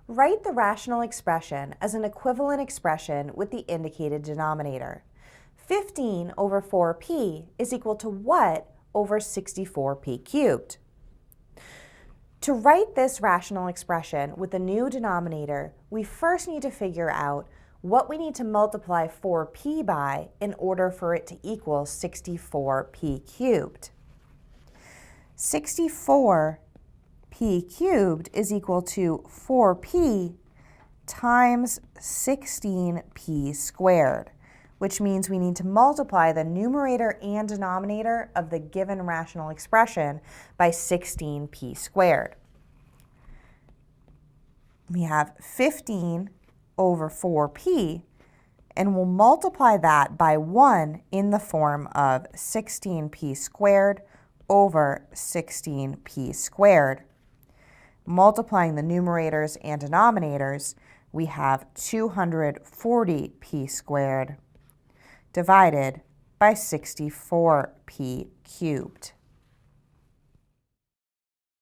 Write the rational expression as an equivalent expression with the indicated denominator. 15 over 4p is equal to what over 64p cubed? To write this rational expression with the new denominator, we first need to figure out what we need to multiply 4p by in order for it to equal 64p cubed. 64p cubed is equal to 4p times 16p squared, which means we need to multiply the numerator and denominator of the given rational expression by 16p squared. We have 15 over 4p, and we'll multiply that by 1 in the form of 16p squared over 16p squared. Multiplying the numerators and denominators, we have 240p squared divided by 64p cubed.